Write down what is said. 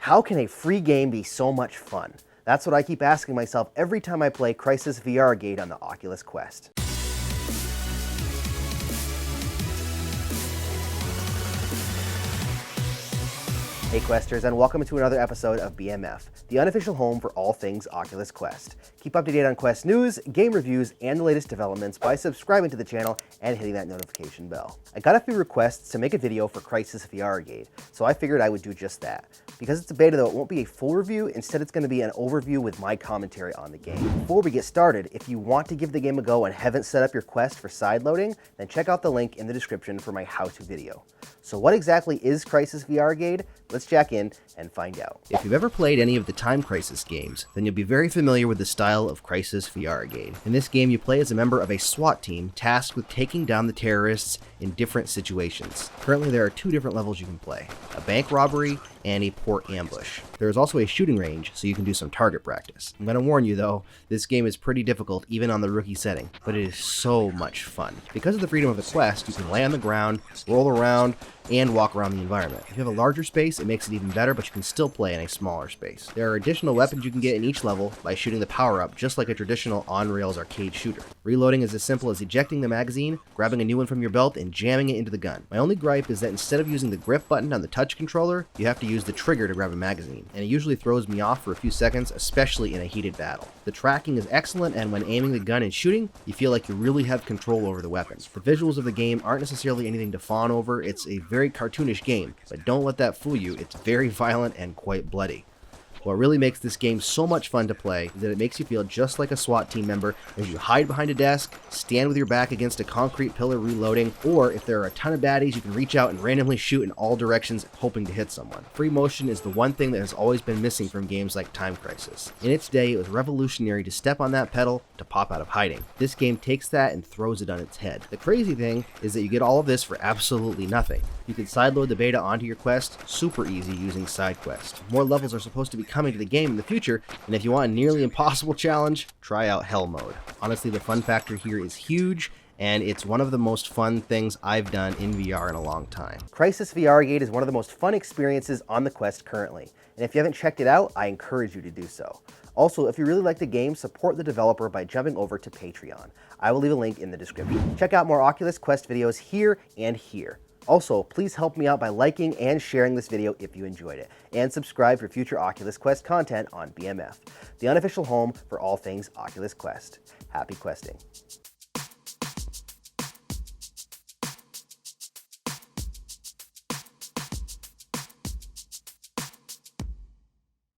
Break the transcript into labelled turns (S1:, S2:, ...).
S1: How can a free game be so much fun? That's what I keep asking myself every time I play Crisis VRigade on the Oculus Quest. Hey Questers, and welcome to another episode of BMF, the unofficial home for all things Oculus Quest. Keep up to date on Quest news, game reviews, and the latest developments by subscribing to the channel and hitting that notification bell. I got a few requests to make a video for Crisis VRigade, so I figured I would do just that. Because it's a beta though, it won't be a full review, instead it's going to be an overview with my commentary on the game. Before we get started, if you want to give the game a go and haven't set up your Quest for sideloading, then check out the link in the description for my how-to video. So what exactly is Crisis VRigade? Let's jack in and find out. If you've ever played any of the Time Crisis games, then you'll be very familiar with the style of Crisis VRigade. In this game, you play as a member of a SWAT team tasked with taking down the terrorists in different situations. Currently, there are two different levels you can play: a bank robbery and a port ambush. There is also a shooting range, so you can do some target practice. I'm going to warn you though, this game is pretty difficult even on the rookie setting, but it is so much fun. Because of the freedom of the Quest, you can lay on the ground, roll around, and walk around the environment. If you have a larger space, it makes it even better, but you can still play in a smaller space. There are additional weapons you can get in each level by shooting the power-up, just like a traditional on-rails arcade shooter. Reloading is as simple as ejecting the magazine, grabbing a new one from your belt, and jamming it into the gun. My only gripe is that instead of using the grip button on the touch controller, you have to use the trigger to grab a magazine, and it usually throws me off for a few seconds, especially in a heated battle. The tracking is excellent, and when aiming the gun and shooting, you feel like you really have control over the weapons. The visuals of the game aren't necessarily anything to fawn over. It's a very cartoonish game, but don't let that fool you. It's very violent and quite bloody. What really makes this game so much fun to play is that it makes you feel just like a SWAT team member as you hide behind a desk, stand with your back against a concrete pillar reloading, or if there are a ton of baddies, you can reach out and randomly shoot in all directions hoping to hit someone. Free motion is the one thing that has always been missing from games like Time Crisis. In its day, it was revolutionary to step on that pedal to pop out of hiding. This game takes that and throws it on its head. The crazy thing is that you get all of this for absolutely nothing. You can sideload the beta onto your Quest super easy using SideQuest. More levels are supposed to be coming to the game in the future, and if you want a nearly impossible challenge, try out Hell Mode. Honestly, the fun factor here is huge, and it's one of the most fun things I've done in VR in a long time. Crisis VRigade is one of the most fun experiences on the Quest currently, and if you haven't checked it out, I encourage you to do so. Also, if you really like the game, support the developer by jumping over to Patreon. I will leave a link in the description. Check out more Oculus Quest videos here and here. Also, please help me out by liking and sharing this video if you enjoyed it, and subscribe for future Oculus Quest content on BMF, the unofficial home for all things Oculus Quest. Happy questing.